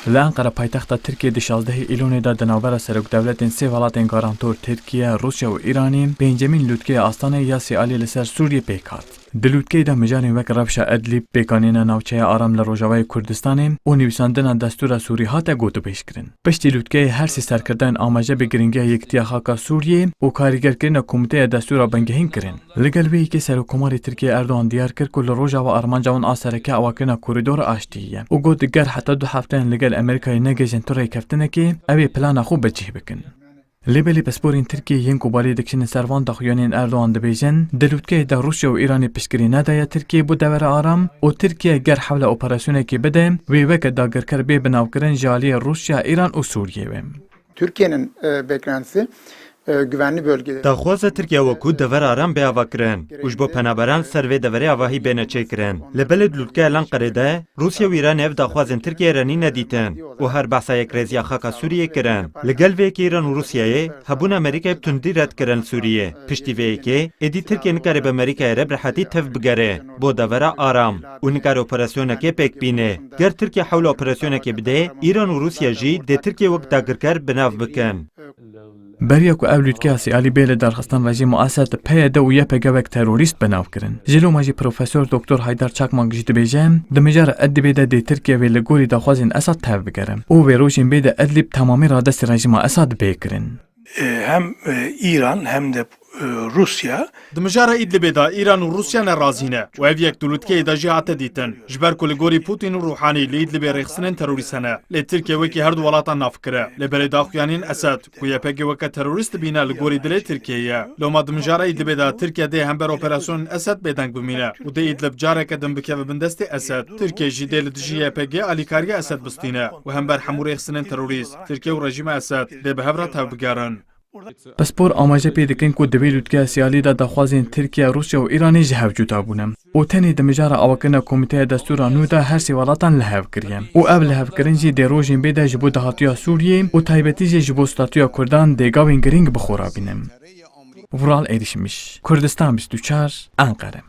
لأنقرة پایتخت ترکیه دی 16 ایلون دا دناور سرک دولتین سه ولاتین گارانتور ترکیه، روسیا و ایرانی بنجامین لûtkeya آستانه یا سیالی لسر سوریه پیکات. د لûtkeya دا مجارین وک رفشا ادلیب پیکانین ناوچه آرام لروجاوی کردستان و نویساندن دستور سوری هاته گوتو پیش کرن. پشتی لûtkeya هر سی سرکردن آماجه بگرینگی یکتیا خاکا سوریه و کارگر کرن کمیته دستور بنگهین کرن. لگل وی که سرکوماری ترکیه اردوغان دیار کرد که لروجا و آرمانجاون آسرکه اواکرنا کوریدور آشتیه و گوت گر حتی 2 هفتهن لگل امریکای نگیجن توری کفتنه که اوی پلان خوب بچه بکن. لیبلی پسپورین ترکیه ین کوبالی دکشن سروان دخیانین اردوغان دبیجن د لûtkeya دا روسیا و ایرانی پشکری ندای ترکیه بو دور آرام و ترکیه گر حول اپراسیونه که بده وی وک داگرکر بی بناوکرن جالی روسیا ایران و سوریه ویم. Türkiye'nin beklentisi güvenli bölgeleri. داخواز ترکیه و کود دور آرام به آوا کرن. اوش با پنابران سروی دوری آواهی بینه چه کرن. لبلد لûtkeya لان قرده روسیا و ایران اف داخوازن ترکیه رانی ندیتن و هر بحثا یک رزیا خاکا سوریه کرن. لگل وی که ایران و روسیای هبون امریکای بتندی رد کرن سوریه. پشتی وی که ادی ترکیه نکاره به امریکای رب رحاتی تف بگره با دور آرام و نکار اپراسیونه که پیک بینه. گر ترکیه حول اپراسیونه که بده ایران و روسیا جی ده ترکیه وقت داگرکر بناف بکن. بریا کو اولید که سیالی بیل درخستان رژیم مؤسسات پیاده و یه پیگوک تروریست بناو کرن. جلو ماجی پروفسور دکتر هایدار چاکمان گجید بیجم دمجار ادبی ده ترکیه و لگوری داخوازین اسد تف بگرم. او ویروشین بیده ادلیب تمامی را دست رژیم اسد بیکرن. هم ایران هم de Rusya دمجارة إدلب دا إيران وروسيا نرازينه وهذيك لûtkeya دا جهات ديتن جبر كل جوري بوتين وروحاني لإدلب رخصنن تروريسنه لتركيا وكي هرد ولاتا نافكره لبرد أخوانين أسد كويا بيجي وكا تروريست بينا لجوري دل تركيا لو ما دمجارة إدلب دا تركيا ده هم بر أوبراسيون أسد بدنگ بمينه وده إدلب جارة كدم بكيف بندست أسد تركيا جدال دجيا بيجي أليكاريا أسد بستينه وهم بر حمور رخصنن تروريست تركيا ورژیم أسد ده بهبرات هبگارن. پسپور آماجه پیدکن کو دوی لûtkeya سیالی دا داخوازین ترکیه، روسیا و ایرانی جهو جوتا بونم. او تنی دمجار آوکرنا کمیته دستور نو دا هر سی ولاتان لحو کریم. او اول لحو کرن جی دی روژین بیده جبو دهاتیا سوریه و تایبتی جی جبو ستاتیا کردان دیگاوین گرینگ بخورا بینم. ورال ERİŞMİŞ کردستان 24 انقره.